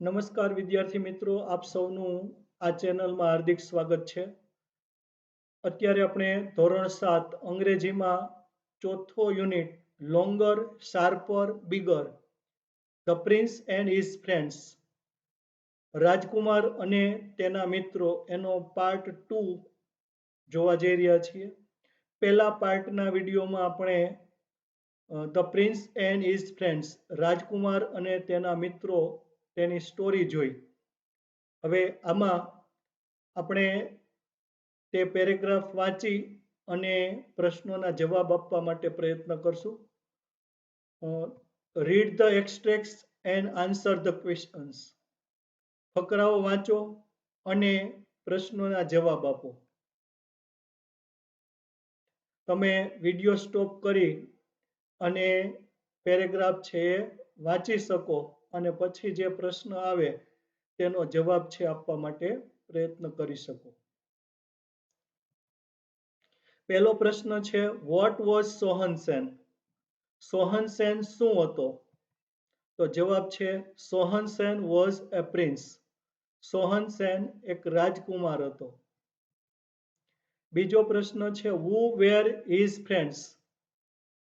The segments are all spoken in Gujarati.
નમસ્કાર વિદ્યાર્થી મિત્રો, આપ સૌનું આ ચેનલમાં હાર્દિક સ્વાગત છે. અત્યારે આપણે ધોરણ 7 અંગ્રેજીમાં ચોથો unit longer, sharper, bigger, the prince and his friends, રાજકુમાર અને તેના મિત્રો એનો પાર્ટ 2 જોવા જઈ રહ્યા છીએ. પહેલા પાર્ટના વિડીયોમાં આપણે the prince and his friends, રાજકુમાર અને તેના મિત્રો, તેની સ્ટોરી જોઈ. હવે આમાં આપણે તે પેરેગ્રાફ વાંચી અને પ્રશ્નોના જવાબ આપવા માટે પ્રયત્ન કરશું. Read the extracts and answer the questions. ફકરાઓ વાંચો અને પ્રશ્નોના જવાબ આપો. તમે વિડીયો સ્ટોપ કરી અને પેરેગ્રાફ છે એ વાંચી શકો અને પછી જે પ્રશ્ન આવે તેનો જવાબ છે આપવા માટે પ્રયત્ન કરી શકો. પહેલો પ્રશ્ન છે, વોટ વોઝ સોહનસેન? સોહનસેન શું હતો? તો જવાબ છે, સોહનસેન વોઝ એ પ્રિન્સ. સોહનસેન એક રાજકુમાર હતો. બીજો પ્રશ્ન છે, હુ વેર હિઝ ફ્રેન્ડ્સ?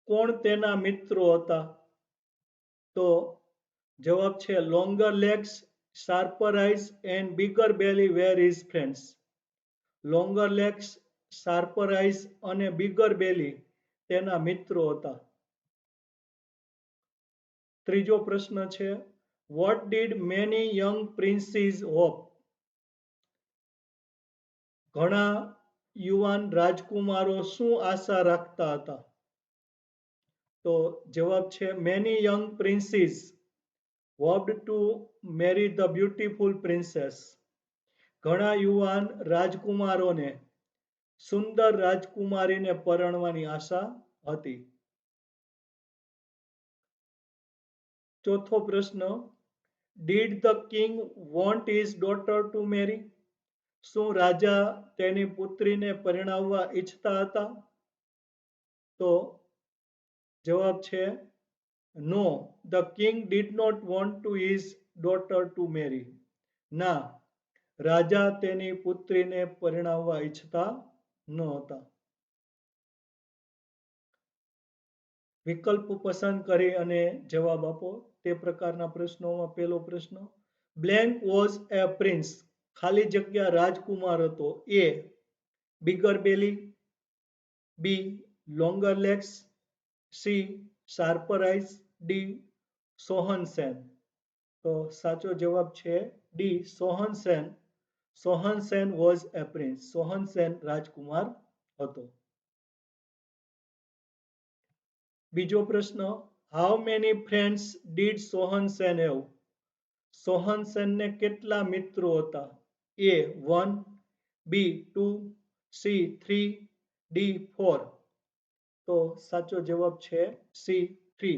કોણ તેના મિત્રો હતા? તો જવાબ છે, longer legs, sharper eyes and bigger belly were his friends. Longer legs, sharper eyes અને બિગર બેલી તેના મિત્રો હતા. ત્રીજો પ્રશ્ન છે, what did many young princes hope? ઘણા યુવાન રાજકુમારો શું આશા રાખતા હતા? તો જવાબ છે, many young princess હોપ્ડ to marry the beautiful princess. ઘણા યુવાન રાજકુમારોને સુંદર રાજકુમારીને પરણવાની આશા હતી. ચોથો પ્રશ્ન, did the king want his daughter to મેરી? શું રાજા તેની પુત્રીને પરણાવવા ઈચ્છતા હતા? તો જવાબ છે, no, the king did not want to his daughter to marry. ના, રાજા તેની પુત્રીને પરણાવવા ઈચ્છતા ન હતા. વિકલ્પ પસંદ કરી અને જવાબ આપો. તે પ્રકારના પ્રશ્નોમાં પહેલો પ્રશ્ન, બ્લેન્ક વોઝ એ પ્રિન્સ. ખાલી જગ્યા રાજકુમાર હતો. A bigger belly, B longer legs, C sharper eyes, D Sohansen. તો સાચો જવાબ છે D Sohansen. Sohansen was a prince. Sohansen રાજકુમાર હતો. બીજો પ્રશ્ન, how many friends did Sohansen have? સોહનસેનને કેટલા મિત્રો હતા? A 1, B 2, C 3, D 4. તો સાચો જવાબ છે સી 3.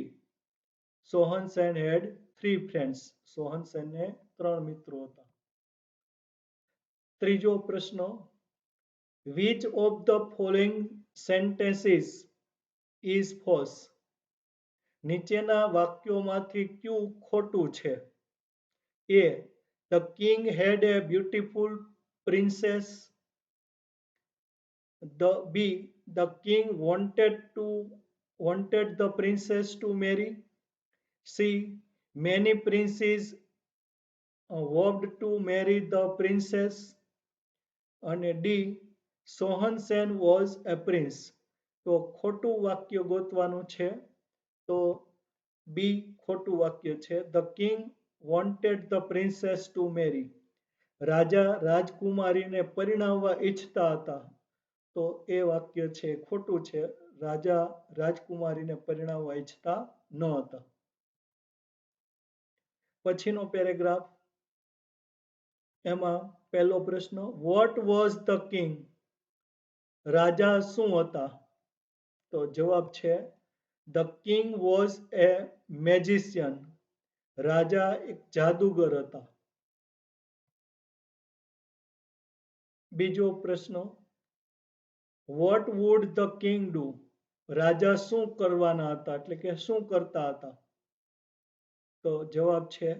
સોહનસેન હેડ 3 ફ્રેન્ડ્સ. સોહનસેનને 3 મિત્રો હતા. ત્રીજો પ્રશ્ન, which of the following sentences is false? નીચેના વાક્યોમાંથી કયું ખોટું છે? એ the king had a beautiful princess. The king wanted the princess to marry. C, many princes hoped to marry the princess. અને ડી સોહનસેન વોઝ એ પ્રિન્સ. તો ખોટું વાક્ય ગોતવાનું છે. તો બી ખોટું વાક્ય છે. The king wanted the princess to marry. રાજા રાજકુમારીને પરિણાવવા ઈચ્છતા હતા. તો એ વાક્ય છે ખોટું છે. રાજા રાજકુમારીને પરિણાવવા ઈચ્છતા ન હતા. પછીનો પેરેગ્રાફ, એમાં પહેલો પ્રશ્ન, વોટ વોઝ ધ કિંગ? રાજા શું હતા? તો જવાબ છે, the king was a magician. રાજા એક જાદુગર હતા. બીજો પ્રશ્ન, what would the king do? રાજા શું કરવાના હતા, એટલે કે શું કરતા હતા? તો જવાબ છે,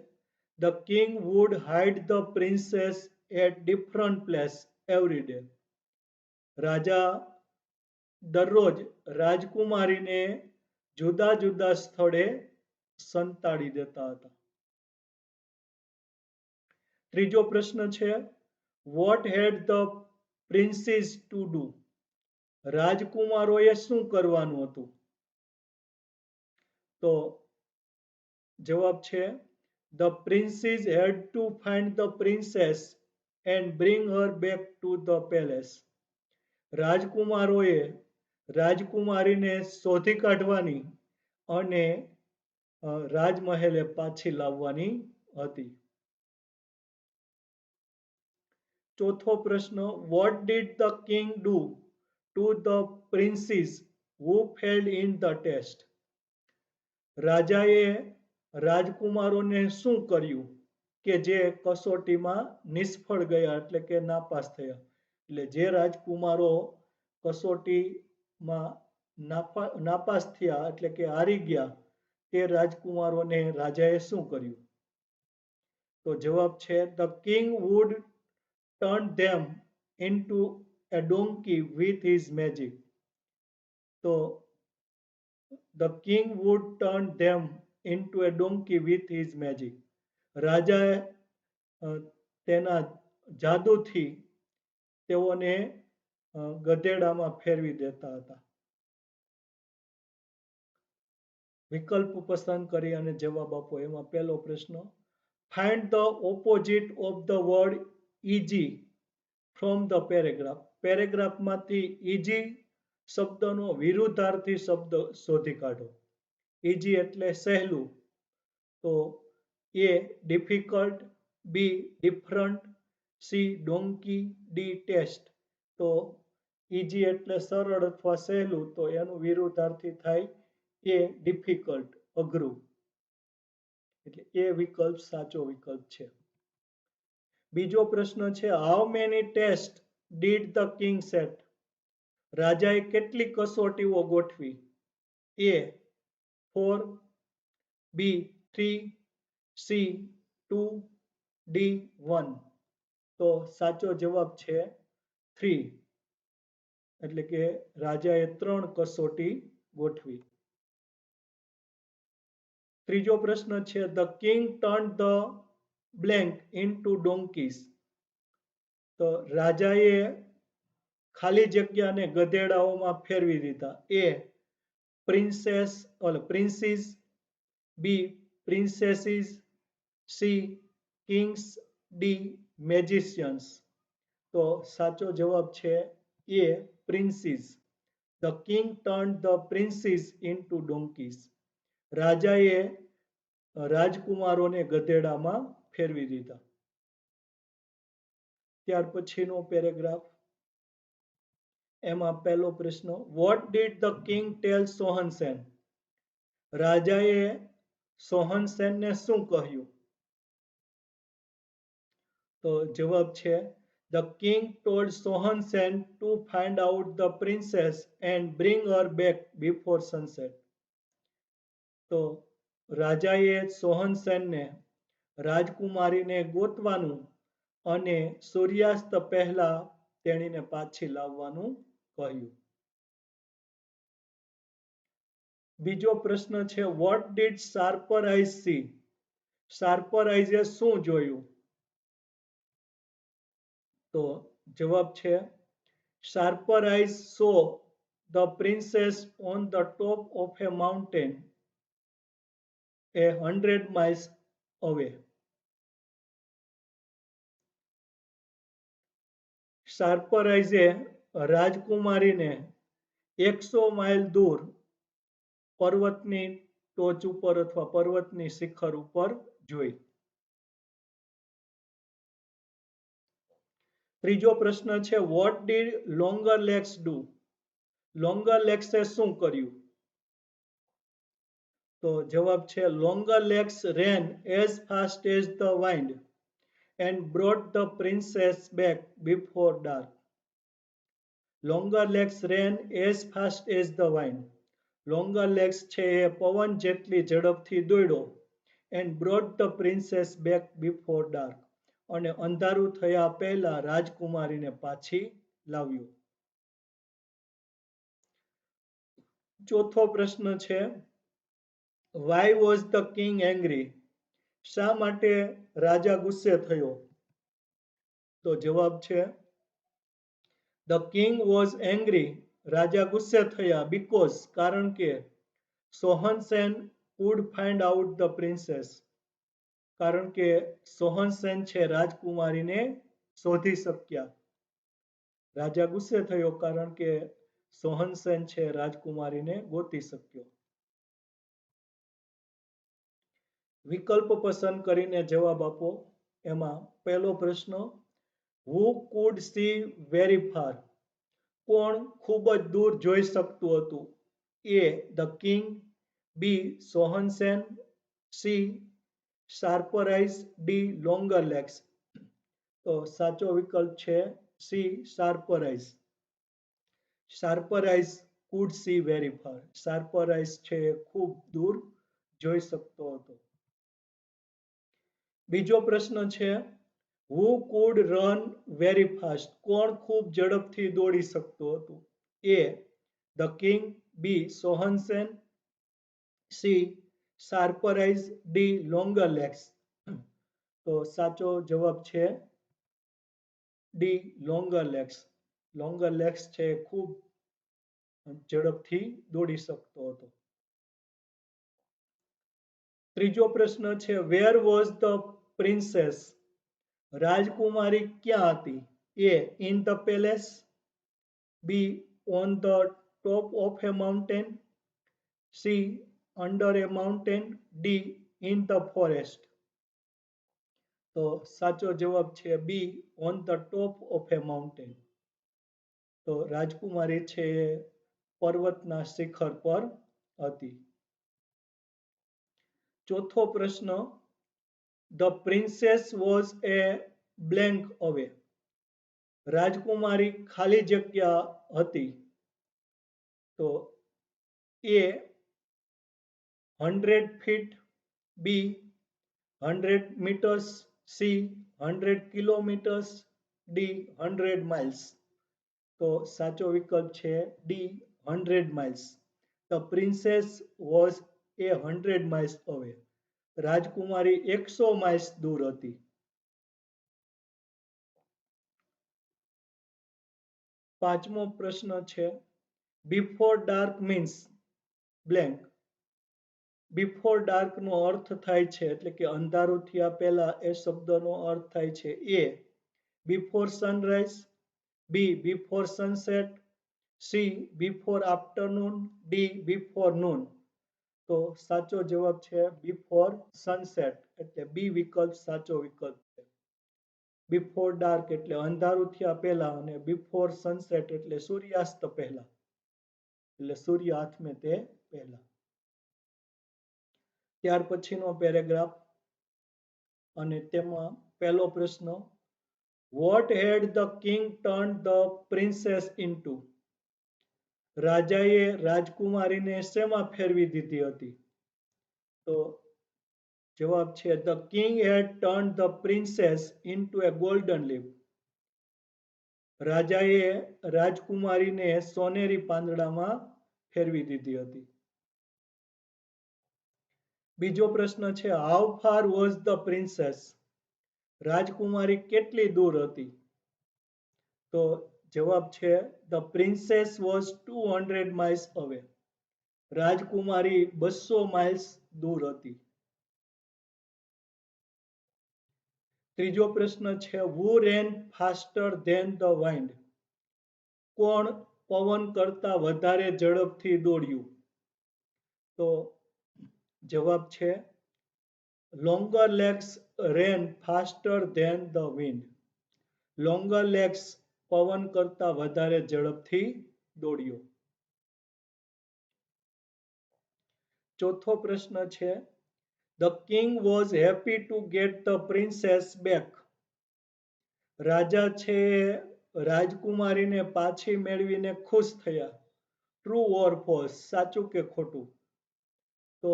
The king would hide the princess at different place every day. રાજા દરરોજ રાજકુમારીને જુદા જુદા સ્થળે સંતાડી દેતા હતા. ત્રીજો પ્રશ્ન છે, what had the princes to do? રાજકુમારોએ શું કરવાનું હતું? તો જવાબ છે, the princes had to find the princess and bring her back to the palace. રાજકુમારોએ રાજકુમારીને શોધી કાઢવાની અને રાજમહેલે પાછી લાવવાની હતી. ચોથો પ્રશ્ન, what did the king do to the princes who failed in the test? રાજાએ રાજકુમારોને શું કર્યું કે જે કસોટીમાં નિષ્ફળ ગયા, એટલે કે નાપાસ થયા? એટલે જે રાજકુમારો કસોટીમાં નાપાસ થયા એટલે કે હારી ગયા, તે રાજકુમારોને રાજાએ શું કર્યું? તો જવાબ છે, the king would turn them into a donkey with his magic. તો the king would turn them into a donkey with his magic. રાજાએ તેના જાદુથી તેઓને ગધેડામાં ફેરવી દેતા હતા. વિકલ્પ પસંદ કરી અને જવાબ આપો. એમાં પહેલો પ્રશ્ન, find the opposite of the word easy from the paragraph. પેરેગ્રાફમાંથી ઇઝી શબ્દનો વિરુદ્ધાર્થી શબ્દ શોધી કાઢો. ઇઝી એટલે સહેલું, તો A difficult, B different, C donkey, D test. તો ઇઝી એટલે સરળ અથવા સહેલું, તો એનું વિરુદ્ધાર્થી થાય એ ડિફિકલ્ટ, અઘરું. એટલે એ વિકલ્પ સાચો વિકલ્પ છે. બીજો પ્રશ્ન છે, how many test did the king set? રાજાએ કેટલી કસોટીઓ ગોઠવી? A 4, B 3, C 2, D 1. તો સાચો જવાબ છે 3, એટલે કે રાજાએ 3 કસોટી ગોઠવી. ત્રીજો પ્રશ્ન છે, the king turn the blank into donkeys. તો રાજાએ ખાલી જગ્યાને ગધેડાઓમાં ફેરવી દીધા. A princes, B princesses, C kings, D magicians. તો સાચો જવાબ છે A princes. The king turn the princes into donkeys. રાજાએ રાજકુમારોને ગધેડામાં ફેરવી દીધા. ત્યાર પછીનો પેરેગ્રાફ, એમાં પહેલો પ્રશ્ન, વોટ ડીડ ધ કિંગ ટેલ સોહનસેન? રાજાએ સોહનસેનને શું કહ્યું? તો જવાબ છે, the king told સોહનસેન to find out the princess and bring her back before sunset. તો રાજાએ સોહનસેનને રાજકુમારીને ગોતવાનું અને સૂર્યાસ્ત પહેલા તેણીને પાછી લાવવાનું કહ્યું. બીજો પ્રશ્ન છે, what did sharper eyes see? Sharper આઈઝે શું જોયું? તો જવાબ છે, sharper eyes saw the princess on the top of a mountain a 100 miles away. Sharper આઈઝે રાજકુમારીને 100 માઇલ દૂર પર્વતની ટોચ ઉપર અથવા પર્વતની શિખર ઉપર જોઈ. ત્રીજો પ્રશ્ન છે, what did longer legs do? Longer લેગ્સે શું કર્યું? તો જવાબ છે, longer legs ran as fast as the wind and brought the princess back before dark. Longer legs ran as fast as the wind. Longer legs છે એ પવન જેટલી ઝડપથી દોડ્યો and brought the princess back before dark. અને અંધારું થયા પહેલા રાજકુમારીને પાછી લાવ્યો. ચોથો પ્રશ્ન છે, why was the king angry? શા માટે રાજા ગુસ્સે થયો? તો જવાબ છે, the king was angry. રાજા ગુસ્સે થયા because કારણ કે સોહનસેન could find out the princess. કારણ કે સોહનસેન છે રાજકુમારીને શોધી શક્યા. રાજા ગુસ્સે થયો કારણ કે સોહનસેન છે રાજકુમારીને ગોતી શક્યો. વિકલ્પ પસંદ કરીને જવાબ આપો. એમાં પહેલો પ્રશ્ન, who could see very far? કોણ ખૂબ જ દૂર જોઈ શકતું હતું? A. The king. B. સોહનસેન. C. Sharper eyes. D. Longer legs. તો સાચો વિકલ્પ છે C. Sharper eyes. Sharper eyes could see very far. Sharper eyes છે ખૂબ દૂર જોઈ શકતો હતો. બીજો પ્રશ્ન છે, who could run very fast? કોણ ખૂબ ઝડપથી દોડી શકતું હતું? A. The king. B. સોહનસેન. C. Sharper eyes. D. Longer legs. તો સાચો જવાબ છે D. Longer legs. Longer legs છે ખૂબ ઝડપથી દોડી શકતો હતો. ત્રીજો પ્રશ્ન છે, where was the princess? રાજકુમારી ક્યાં હતી? A. In the palace. B. On the top of a mountain. C. Under a mountain. D. In the forest. તો સાચો જવાબ છે B. On the top of a mountain. તો રાજકુમારી છે પર્વતના શિખર પર હતી. ચોથો પ્રશ્ન, the princess was a blank away. રાજકુમારી ખાલી જગ્યા હતી. તો A. 100 feet. B. 100 meters. C. 100 kilometers. D. 100 miles. તો સાચો વિકલ્પ છે D. 100 miles. The princess was 100 miles away. રાજકુમારી 100 માઇલ્સ દૂર હતી. પાંચમો પ્રશ્ન છે, before dark means blank. Before dark નો અર્થ થાય છે એટલે કે અંધારું થયા પહેલા, એ શબ્દનો અર્થ થાય છે A. Before sunrise. B. Before sunset. C. Before afternoon. D. Before noon. તો સાચો જવાબ છે બિફોર સનસેટ, એટલે બી વિકલ્પ સાચો વિકલ્પ છે. બિફોર ડાર્ક એટલે અંધારું થયા પહેલા અને બિફોર સનસેટ એટલે સૂર્યાસ્ત પહેલા, એટલે સૂર્ય આથમે તે પહેલા. ત્યાર પછીનો પેરેગ્રાફ અને તેમાં પહેલો પ્રશ્ન, what had the king turn the princess into? રાજાએ રાજકુમારીને શેમાં ફેરવી દીધી હતી? તો જવાબ છે the king had turn the princess into a golden leaf. રાજાએ રાજકુમારીને સોનેરી પાંદડામાં ફેરવી દીધી હતી. બીજો પ્રશ્ન છે, how far was the princess? રાજકુમારી કેટલી દૂર હતી? તો જવાબ છે ધ પ્રિન્સેસ વોઝ 200 માઇલ્સ અવે. રાજકુમારી 200 માઇલ્સ દૂર હતી. ત્રીજો પ્રશ્ન છે, who ran faster than the wind? કોણ પવન કરતા વધારે ઝડપથી દોડ્યું? તો જવાબ છે longer legs ran faster than the wind. longer legs પવન કરતા વધારે ઝડપથી દોડ્યો. ચોથો પ્રશ્ન છે, the king was happy to get the princess back. રાજા છે રાજકુમારીને પાછી મેળવીને ખુશ થયા. True or false? સાચું કે ખોટું? તો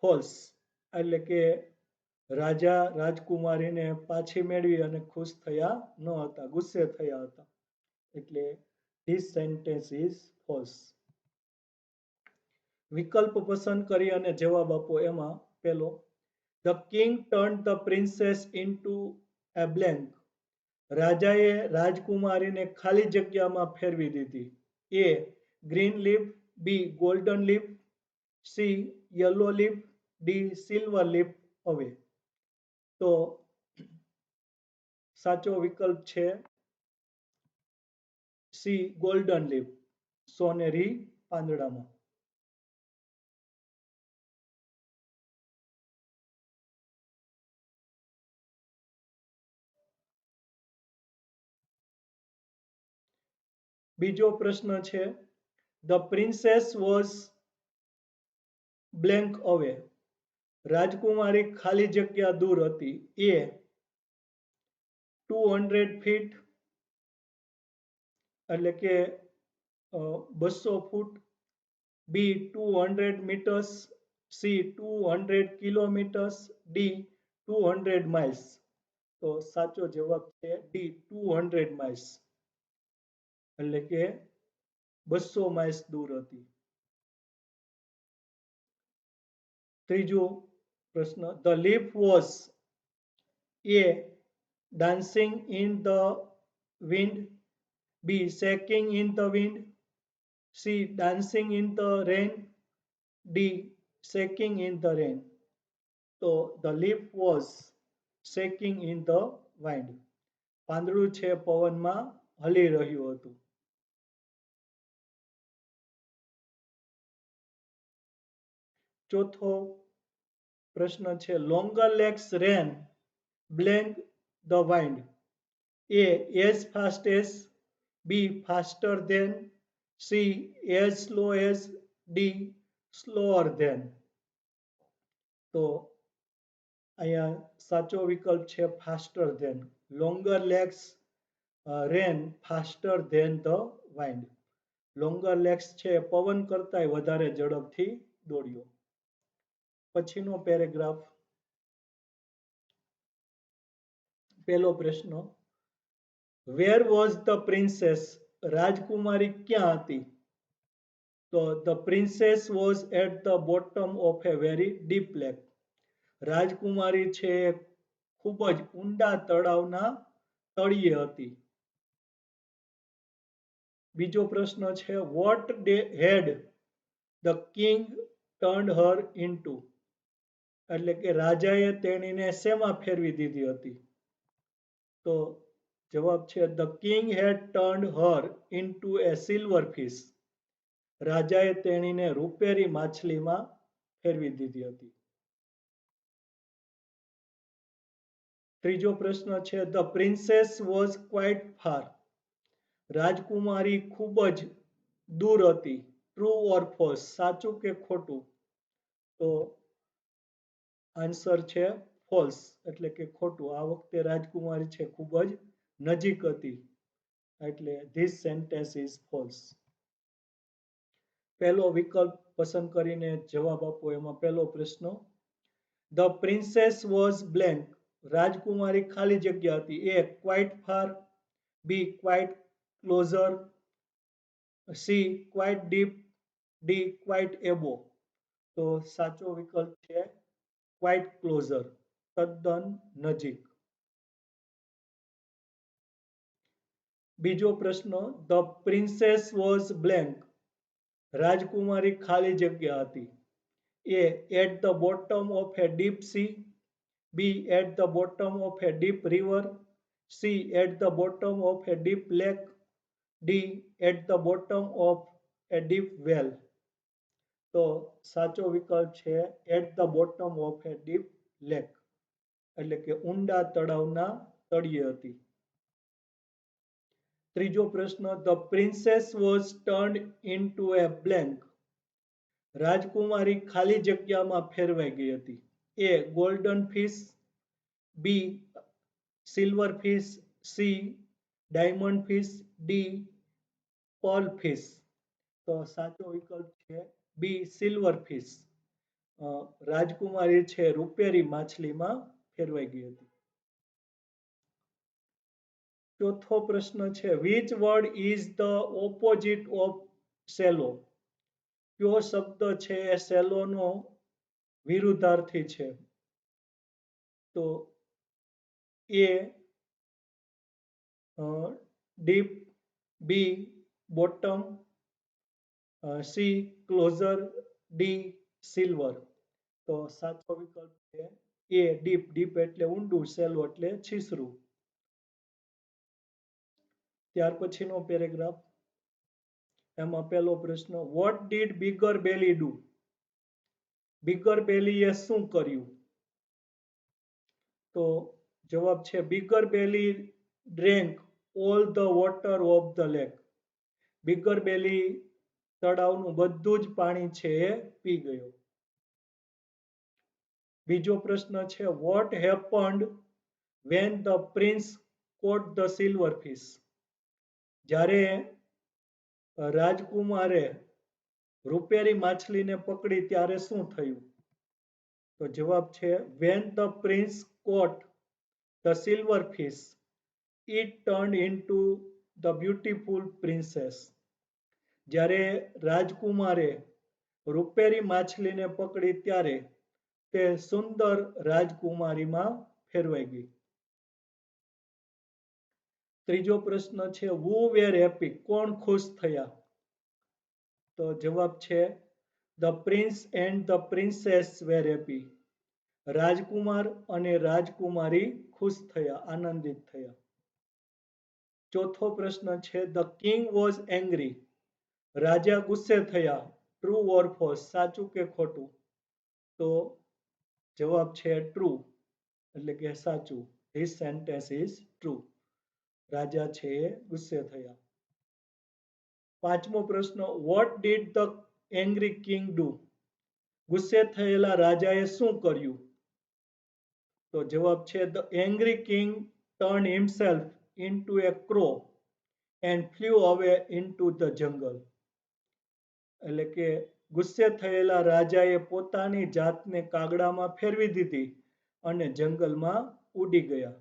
ફોલ્સ. એટલે કે રાજા રાજકુમારીને પાછી મેળવી અને ખુશ થયા ન હતા, ગુસ્સે થયા હતા. એટલે ધીસ સેન્ટેન્સ ઇઝ ફોલ્સ. વિકલ્પ પસંદ કરી અને જવાબ આપો. એમાં પેલો, the king turn the princess into a blank. રાજાએ રાજકુમારીને ખાલી જગ્યામાં ફેરવી દીધી. A green leaf, B golden leaf, C yellow leaf, D silver leaf away. તો સાચો વિકલ્પ છે સી ગોલ્ડન લીફ, સોનેરી પાંદડામાં. બીજો પ્રશ્ન છે, ધ પ્રિન્સેસ વોઝ બ્લેન્ક અવે. રાજકુમારી ખાલી જગ્યા દૂર હતી. એ 200 ફીટ એટલે કે 200 foot, B 200 metres, C 200 kilometres, D 200 miles. તો સાચો જવાબ છે ડી 200 માઇલ્સ, એટલે કે 200 માઇલ્સ દૂર હતી. ત્રીજો પ્રશ્ન, the leaf was A dancing in the wind, B shaking in the wind, C dancing in the rain, D shaking in the rain. તો the leaf was shaking in the wind. પાંદડું છે પવનમાં હલી રહ્યું હતું. ચોથો પ્રશ્ન છે, longer legs ran blank the wind. A as fast as, B faster than, C as slow as, D slower than. તો અહીંયા સાચો વિકલ્પ છે faster than. Longer legs ran faster than the wind. Longer legs છે પવન કરતા વધારે ઝડપથી દોડ્યો. પછીનો પેરેગ્રાફ, પહેલો પ્રશ્ન, વેર વોઝ ધ પ્રિન્સેસ. રાજકુમારી ક્યાં હતી? તો the princess was at the bottom of a very deep lake. રાજકુમારી છે ખૂબ જ ઊંડા તળાવના તળિયે હતી. બીજો પ્રશ્ન છે, what had the king turned her into. એટલે કે રાજાએ તેણીને શેમાં ફેરવી દીધી હતી? તો જવાબ છે, the king had turned her into a silver fish. રાજાએ તેણીને રૂપેરી માછલીમાં ફેરવી દીધી હતી. ત્રીજો પ્રશ્ન છે, the princess was quite far. રાજકુમારી ખૂબ જ દૂર હતી. ટ્રુ ઓર ફોલ્સ, સાચું કે ખોટું? તો આન્સર છે ફોલ્સ, એટલે કે ખોટું. આ વખતે રાજકુમારી છે ખૂબ જ નજીક હતી, એટલે ધીસ સેન્ટેન્સ ઇઝ ફોલ્સ. પહેલો વિકલ્પ પસંદ કરીને જવાબ આપો. એમાં પહેલો પ્રશ્ન, ધ પ્રિન્સેસ વોઝ બ્લેન્ક. રાજકુમારી ખાલી જગ્યા હતી. A quite far, B quite closer, C quite deep, D quite above. તો સાચો વિકલ્પ છે ક્વાઇટ ક્લોઝર, તદ્દન નજીક. બીજો પ્રશ્ન, ધ પ્રિન્સેસ વોઝ બ્લેન્ક. રાજકુમારી ખાલી જગ્યા હતી. A at the bottom of a deep sea, B at the bottom of a deep river, C at the bottom of a deep lake, D at the bottom of a deep well. તો સાચો વિકલ્પ છે at the bottom of a deep lake, એટલે કે ઊંડા તળાવના તળિયે હતી. ત્રીજો પ્રશ્ન, the princess was turned into a blank. રાજકુમારી ખાલી જગ્યામાં ફેરવાઈ ગઈ હતી. A golden fish, B silver fish, C diamond fish, D pearl fish. તો સાચો વિકલ્પ છે બી સિલ્વર ફિશ. રાજકુમારી છે રૂપેરી માછલીમાં ફેરવાઈ ગઈ હતી. ચોથો પ્રશ્ન છે which word is the opposite of shallow? કયો શબ્દ છે એ shallow નો વિરુદ્ધાર્થી છે? તો A deep, B bottom, C closer, D silver. તો સાચો વિકલ્પ છે એ ડીપ. ડીપ એટલે ઊંડું, સેલો એટલે છીછરું. ત્યાર પછીનો પેરેગ્રાફ, એમાં પહેલો પ્રશ્ન what did bigger belly do? Bigger બેલીએ શું કર્યું? તો જવાબ છે bigger belly drank all the water of the lake. Bigger belly તળાવનું બધું જ પાણી છે એ પી ગયો. બીજો પ્રશ્ન છે vote happened when the prince coat the silver fish? જ્યારે રાજકુમારે રૂપેરી માછલીને પકડી ત્યારે શું થયું? તો જવાબ છે when the prince coat the silver fish it turned into the beautiful princess. જ્યારે રાજકુમારે રૂપેરી માછલીને પકડી ત્યારે તે સુંદર રાજકુમારીમાં ફેરવાઈ ગઈ. ત્રીજો પ્રશ્ન છે હુ વેર હેપી? કોણ ખુશ થયા? તો જવાબ છે the prince and the princess were happy. રાજકુમાર અને રાજકુમારી ખુશ થયા, આનંદિત થયા. ચોથો પ્રશ્ન છે ધ કિંગ વોઝ એંગ્રી. રાજા ગુસ્સે થયા. True or false? સાચું કે ખોટું? તો જવાબ છે ટ્રુ, એટલે કે સાચું. This sentence is true. રાજા છે એ ગુસ્સે થયા. પાંચમો પ્રશ્ન what did the angry king do? ગુસ્સે થયેલા રાજાએ શું કર્યું? તો જવાબ છે the angry king turn himself into a crow and flew away into the jungle. એટલે કે ગુસ્સે થયેલા રાજાએ પોતાની જાતને કાગડામાં ફેરવી દીધી અને જંગલમાં ઉડી ગયા.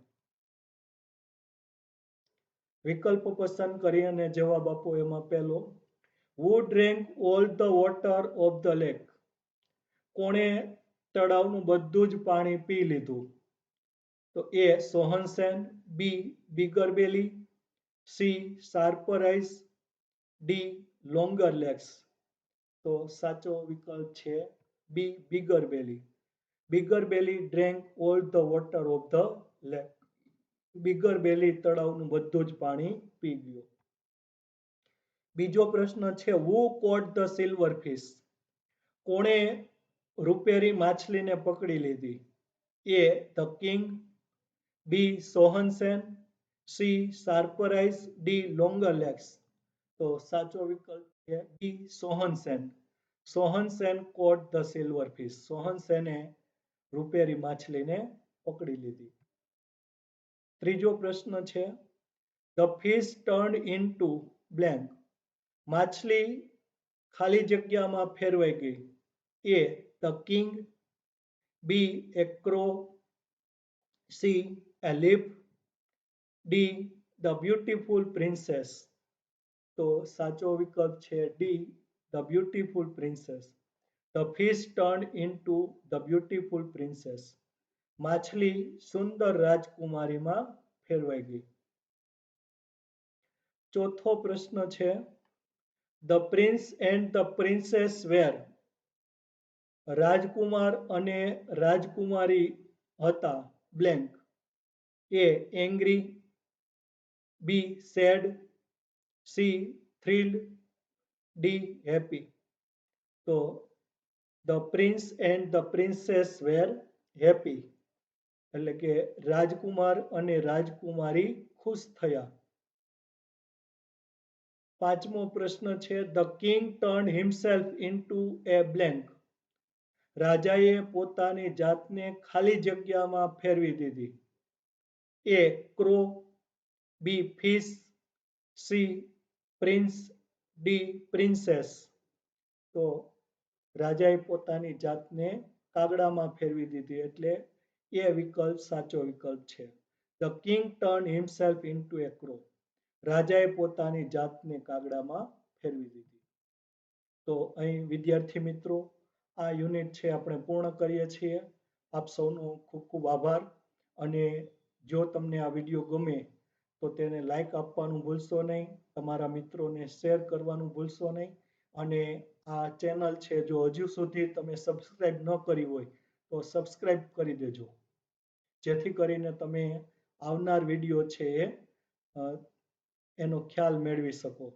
વિકલ્પ પસંદ કરી અને જવાબ આપો. એમાં પહેલો who drank all the water of the lake? કોણે તળાવનું બધું જ પાણી પી લીધું? તો A Sohansen, B bigger belly, C sharper eyes, D longer legs. તો સાચો વિકલ્પ છે B bigger belly. Bigger belly drank all the water of the lake. Bigger belly તળાવનું બધું જ પાણી પી ગયો. બીજો પ્રશ્ન છે who caught the silver fish? કોણે રૂપેરી માછલીને પકડી લીધી? A the king, B Sohansen, C sharper eyes, D longer legs. તો સાચો વિકલ્પ છે B Sohansen. Sohansen caught the silver fish. સોહનસેને રૂપેરી માછલીને પકડી લીધી. ત્રીજો પ્રશ્ન છે the fish turned into blank. માછલી ખાલી જગ્યામાં ફેરવાઈ ગઈ. A the king, B a crow, C a leaf, D the beautiful princess. તો સાચો વિકલ્પ છે D the beautiful princess. The fish turned into the beautiful princess. માછલી સુંદર રાજકુમારીમાં ફેરવાઈ ગઈ. ચોથો પ્રશ્ન છે the prince and the princess were? રાજકુમાર અને રાજકુમારી હતા blank. A angry, B sad, C thrilled, D happy. તો the prince and the princess were happy. એટલે કે રાજકુમાર અને રાજકુમારી ખુશ થયા. પાંચમો પ્રશ્ન છે the king turn himself into a blank. રાજાએ પોતાની જાતને ખાલી જગ્યામાં ફેરવી દીધી. A crow, B fish, C prince, D princess. તો રાજાએ પોતાની જાતને કાગડામાં ફેરવી દીધી, એટલે એ વિકલ્પ સાચો વિકલ્પ છે. The king turn himself into a crow. રાજાએ પોતાની જાતને કાગડામાં ફેરવી દીધી. તો અહીં વિદ્યાર્થી મિત્રો, આ યુનિટ છે આપણે પૂર્ણ કરીએ છીએ. આપ સૌનો ખૂબ ખૂબ આભાર. અને જો તમને આ વિડીયો ગમે તો તેને લાઈક આપવાનું ભૂલશો નહીં, તમારા મિત્રોને શેર કરવાનું ભૂલશો નહીં. અને આ ચેનલ છે જો હજુ સુધી તમે સબસ્ક્રાઈબ ન કરી હોય તો સબસ્ક્રાઈબ કરી દેજો, જેથી કરીને તમે આવનાર વિડીયો છે એનો ખ્યાલ મેળવી શકો.